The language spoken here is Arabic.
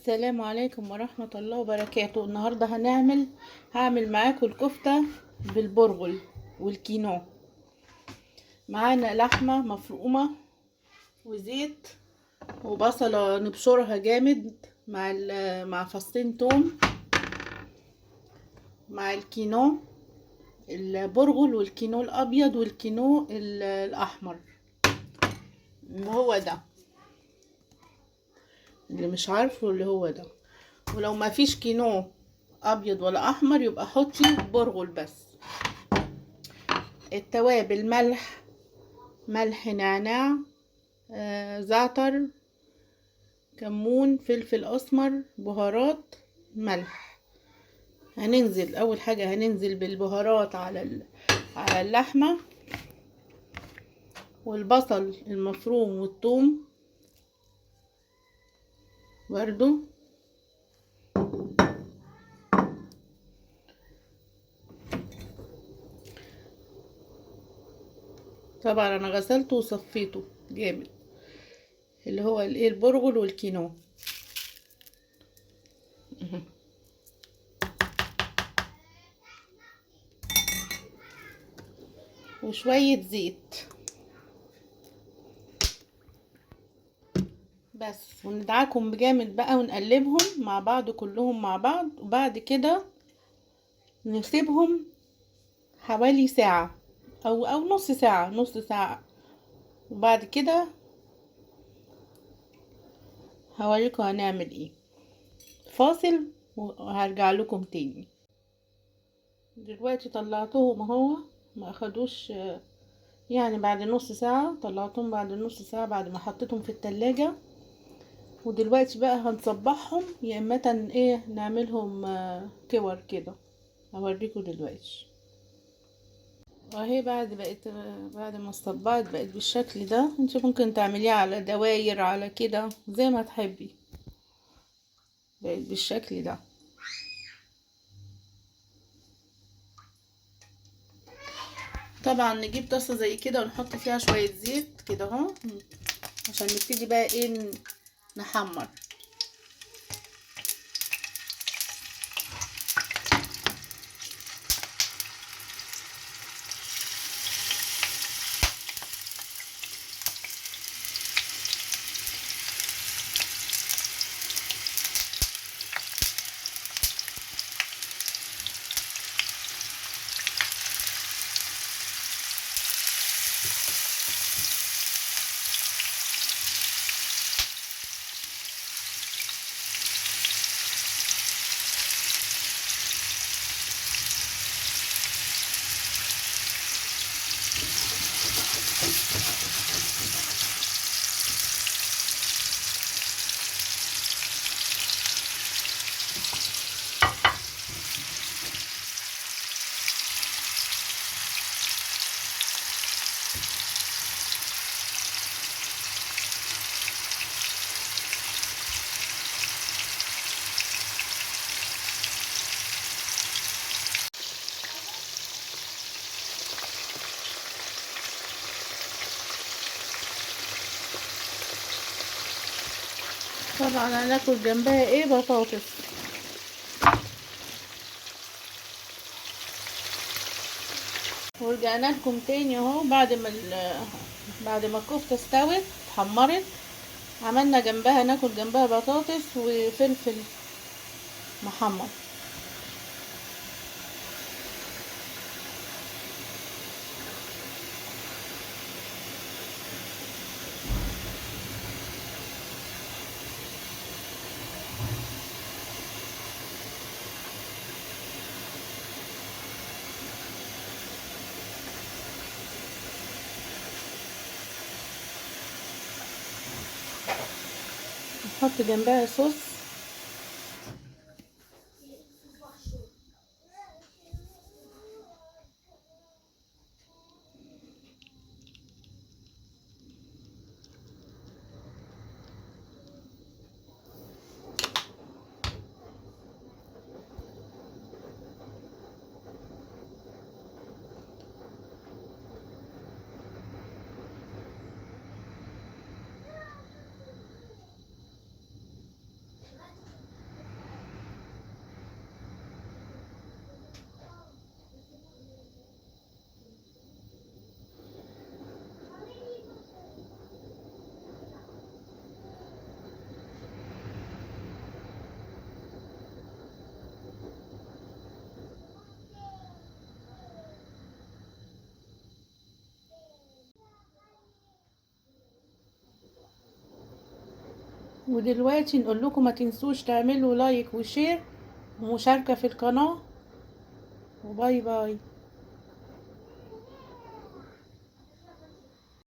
السلام عليكم ورحمة الله وبركاته. النهاردة هعمل معاكم الكفتة بالبرغل والكينو. معانا لحمة مفرومة وزيت وبصلة نبشرها جامد مع فصين توم مع الكينو البرغل والكينو الابيض والكينو الاحمر. هو ده اللي مش عارفه، اللي هو ده. ولو ما فيش كينو ابيض ولا احمر يبقى حطي برغل بس. التوابل: ملح، نعناع، زعتر، كمون، فلفل اسمر، بهارات، ملح. اول حاجه هننزل بالبهارات على اللحمه والبصل المفروم والثوم برضو. طبعا انا غسلته وصفيته جامد، اللي هو البرغل والكينو. وشوية زيت بس، وندعكم بجامد بقى ونقلبهم مع بعض كلهم مع بعض. وبعد كده نسيبهم حوالي ساعة او نص ساعة. وبعد كده هوريكم هنعمل ايه. فاصل وهرجع لكم تاني. دلوقتي طلعتهم اهو، ما اخدوش يعني بعد نص ساعة. طلعتهم بعد نص ساعة بعد ما حطيتهم في التلاجة. ودلوقتي بقى هنصبحهم، يا اما ايه نعملهم كور كده. هوريكم دلوقتي. واهي بعد ما الصبعت بقت بالشكل ده. انت ممكن تعمليها على دواير على كده زي ما تحبي. بقت بالشكل ده. طبعا نجيب طاسه زي كده ونحط فيها شويه زيت كده اهو، عشان نبتدي بقى ايه نحمر. طبعا هناكل جنبها ايه بطاطس. ورجعنا لكم تاني اهو بعد ما الكفته استوت اتحمرت. عملنا جنبها ناكل جنبها بطاطس وفلفل محمر. نحط جنبها صوص. ودلوقتي نقول لكم ما تنسوش تعملوا لايك وشير ومشاركة في القناة، وباي باي.